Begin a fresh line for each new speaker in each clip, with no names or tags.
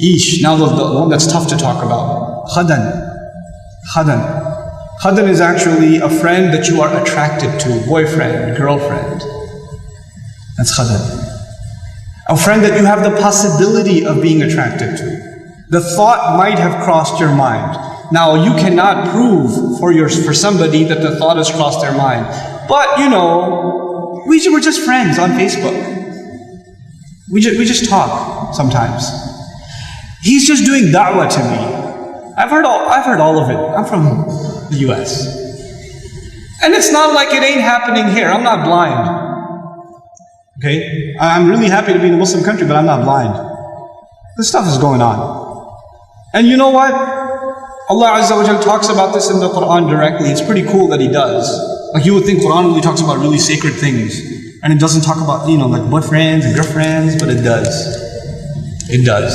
Yeesh, now the one that's tough to talk about. Khadan. Khadan. Khadan is actually a friend that you are attracted to, boyfriend, girlfriend. That's khadan. A friend that you have the possibility of being attracted to. The thought might have crossed your mind. Now you cannot prove for somebody that the thought has crossed their mind. But you know, we're just friends on Facebook. We just talk sometimes. He's just doing da'wah to me. I've heard all of it. I'm from the US. And it's not like it ain't happening here. I'm not blind. Okay? I'm really happy to be in a Muslim country, but I'm not blind. This stuff is going on. And you know what? Allah Azza wa Jal talks about this in the Quran directly. It's pretty cool that He does. Like you would think Quran really talks about really sacred things. And it doesn't talk about, like boyfriends and girlfriends, but it does. It does.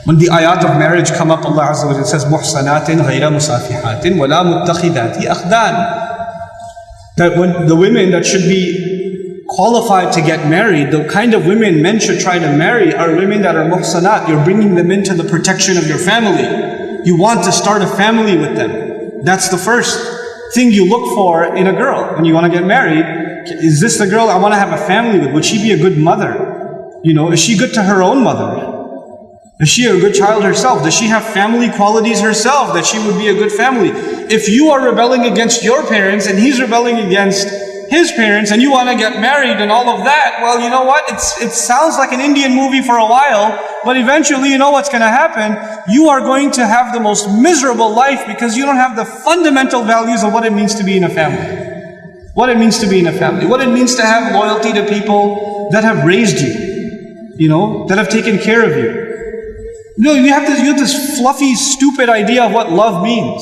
When the ayat of marriage come up, Allah Azza wa Jal says, مُحْصَنَاتٍ غَيْرَ مُصَافِحَاتٍ وَلَا مُتَّخِذَاتِ أَخْدَانٍ. That when the women that should be qualified to get married, the kind of women men should try to marry are women that are muhsanat. You're bringing them into the protection of your family. You want to start a family with them. That's the first thing you look for in a girl when you want to get married. Is this the girl I want to have a family with? Would she be a good mother? Is she good to her own mother? Is she a good child herself? Does she have family qualities herself that she would be a good family? If you are rebelling against your parents and he's rebelling against his parents and you want to get married and all of that, well, you know what? It sounds like an Indian movie for a while, but eventually you know what's going to happen. You are going to have the most miserable life because you don't have the fundamental values of what it means to be in a family. What it means to be in a family. What it means to have loyalty to people that have raised you, that have taken care of you. You have this fluffy, stupid idea of what love means.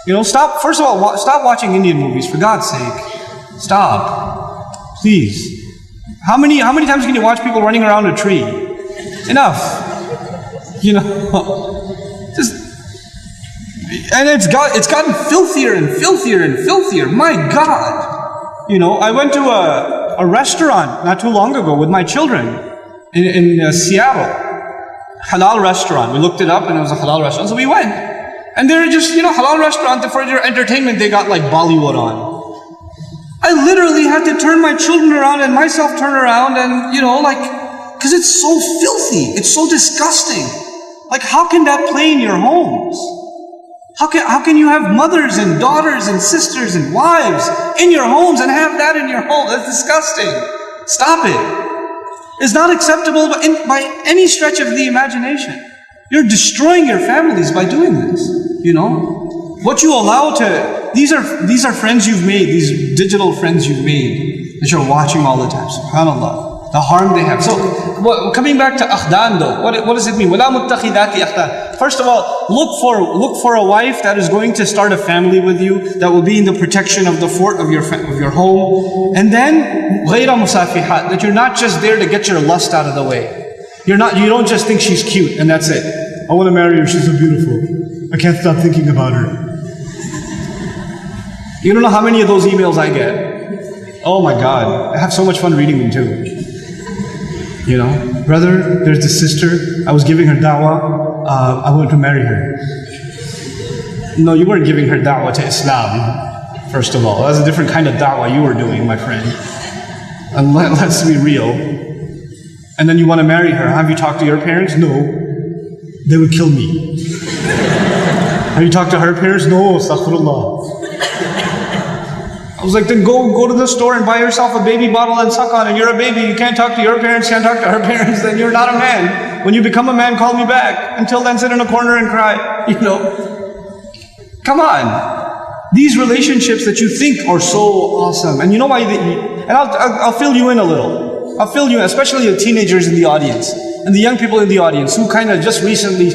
First of all, stop watching Indian movies, for God's sake. Stop. Please. How many times can you watch people running around a tree? Enough. And it's gotten filthier and filthier and filthier. My God. I went to a restaurant not too long ago with my children in Seattle. Halal restaurant. We looked it up and it was a halal restaurant. So we went. And they're just, halal restaurant, for their entertainment, they got like Bollywood on. I literally had to turn my children around and myself turn around and, because it's so filthy. It's so disgusting. Like, how can that play in your homes? How can you have mothers and daughters and sisters and wives in your homes and have that in your home? That's disgusting. Stop it. It's not acceptable by any stretch of the imagination. You're destroying your families by doing this, What you allow to, these are friends you've made, these digital friends you've made that you're watching all the time. SubhanAllah. The harm they have. So, coming back to akhdan though, what does it mean? وَلَا مُتَّخِذَاتِ أَخْدَانٍ. First of all, look for a wife that is going to start a family with you, that will be in the protection of the fort of your home. And then, غَيْرَ مُصَافِحَاتٍ. That you're not just there to get your lust out of the way. You don't just think she's cute and that's it. I want to marry her, she's so beautiful. I can't stop thinking about her. You don't know how many of those emails I get. Oh my God, I have so much fun reading them too. Brother, there's this sister, I was giving her da'wah, I want to marry her. No, you weren't giving her da'wah to Islam, first of all. That's a different kind of da'wah you were doing, my friend. And let's be real. And then you want to marry her. Have you talked to your parents? No. They would kill me. Have you talked to her parents? No, astaghfirullah. I was like, then go to the store and buy yourself a baby bottle and suck on it. You're a baby, you can't talk to your parents, can't talk to her parents, then you're not a man. When you become a man, call me back. Until then, sit in a corner and cry. Come on. These relationships that you think are so awesome, and you know why and I'll fill you in a little. I'll fill you in, especially the teenagers in the audience, and the young people in the audience who kind of just recently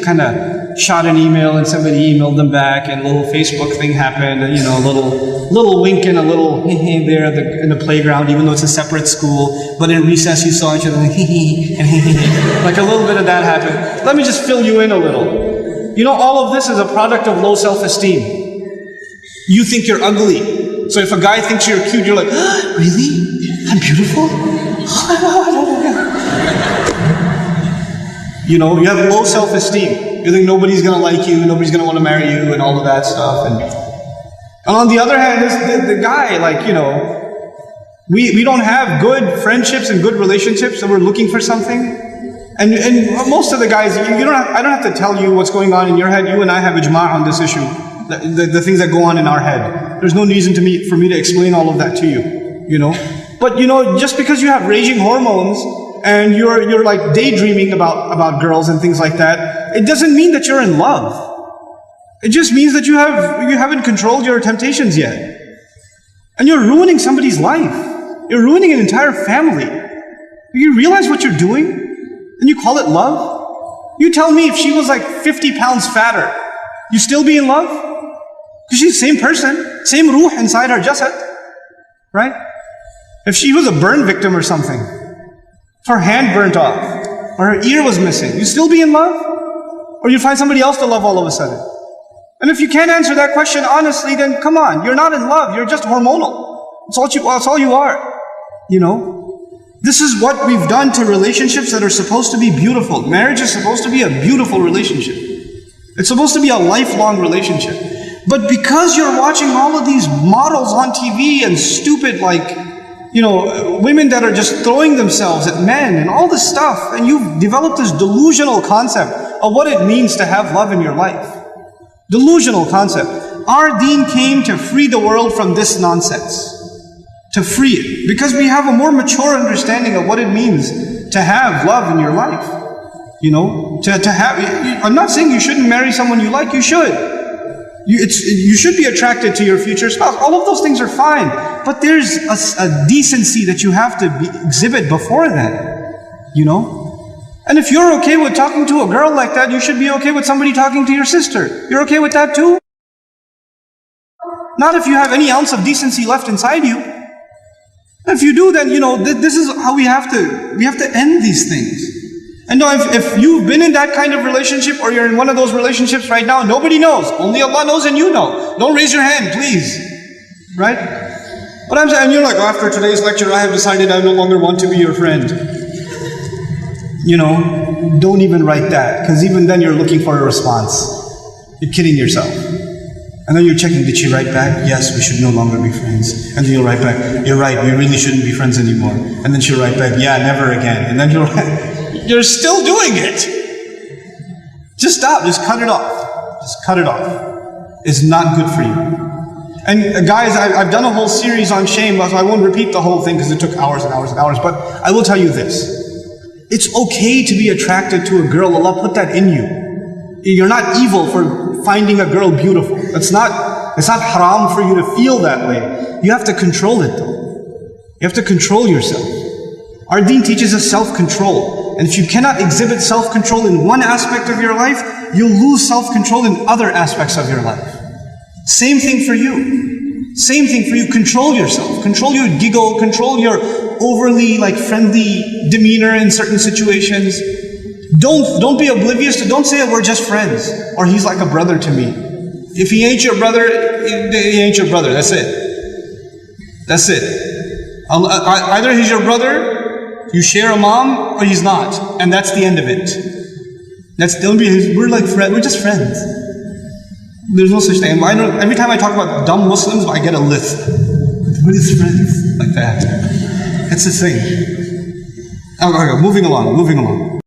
shot an email and somebody emailed them back and a little Facebook thing happened, and a little wink and a little hee there in the playground, even though it's a separate school, but in recess you saw each other like hee and hee. Like a little bit of that happened. Let me just fill you in a little. All of this is a product of low self-esteem. You think you're ugly. So if a guy thinks you're cute, you're like, really? I'm beautiful? You know, you have low self-esteem. You think nobody's going to like you, nobody's going to want to marry you, and all of that stuff. And on the other hand, the guy, like, you know, we don't have good friendships and good relationships, so we're looking for something. And most of the guys, I don't have to tell you what's going on in your head. You and I have ijma' on this issue. The things that go on in our head. There's no reason for me to explain all of that to you, you know. But, you know, just because you have raging hormones and you're like daydreaming about girls and things like that, it doesn't mean that you're in love. It just means that you haven't controlled your temptations yet. And you're ruining somebody's life. You're ruining an entire family. Do you realize what you're doing? And you call it love? You tell me if she was like 50 pounds fatter, you still be in love? Because she's the same person, same ruh inside her jasad, right? If she was a burn victim or something, if her hand burnt off, or her ear was missing, you still be in love? Or you find somebody else to love all of a sudden? And if you can't answer that question honestly, then come on, you're not in love, you're just hormonal. That's all you are. You know? This is what we've done to relationships that are supposed to be beautiful. Marriage is supposed to be a beautiful relationship. It's supposed to be a lifelong relationship. But because you're watching all of these models on TV and stupid, like, you know, women that are just throwing themselves at men and all this stuff, and you've developed this delusional concept of what it means to have love in your life. Delusional concept. Our deen came to free the world from this nonsense. To free it. Because we have a more mature understanding of what it means to have love in your life. You know, to have, I'm not saying you shouldn't marry someone you like, you should. You should be attracted to your future spouse. All of those things are fine. But there's a decency that you have to exhibit before that. You know? And if you're okay with talking to a girl like that, you should be okay with somebody talking to your sister. You're okay with that too? Not if you have any ounce of decency left inside you. If you do, then, you know, this is how we have to end these things. And now if you've been in that kind of relationship, or you're in one of those relationships right now, nobody knows. Only Allah knows and you know. Don't raise your hand, please. Right? But I'm saying, you're like, oh, after today's lecture, I have decided I no longer want to be your friend. You know, don't even write that, because even then you're looking for a response. You're kidding yourself. And then you're checking, did she write back? Yes, we should no longer be friends. And then you'll write back, you're right, we really shouldn't be friends anymore. And then she'll write back, yeah, never again. And then you're still doing it. Just stop, just cut it off. Just cut it off. It's not good for you. And guys, I've done a whole series on shame, so I won't repeat the whole thing because it took hours and hours and hours, but I will tell you this. It's okay to be attracted to a girl. Allah put that in you. You're not evil for finding a girl beautiful. It's not haram for you to feel that way. You have to control it though. You have to control yourself. Our deen teaches us self-control. And if you cannot exhibit self-control in one aspect of your life, you'll lose self-control in other aspects of your life. Same thing for you. Same thing for you. Control yourself. Control your giggle. Control your overly friendly demeanor in certain situations. Don't be oblivious to, don't say we're just friends, or he's like a brother to me. If he ain't your brother, he ain't your brother. That's it. That's it. Either he's your brother, you share a mom, or he's not. And that's the end of it. We're like friends, we're just friends. There's no such thing. Every time I talk about dumb Muslims, I get a list. What is friends? Like that. It's the thing. Okay, moving along.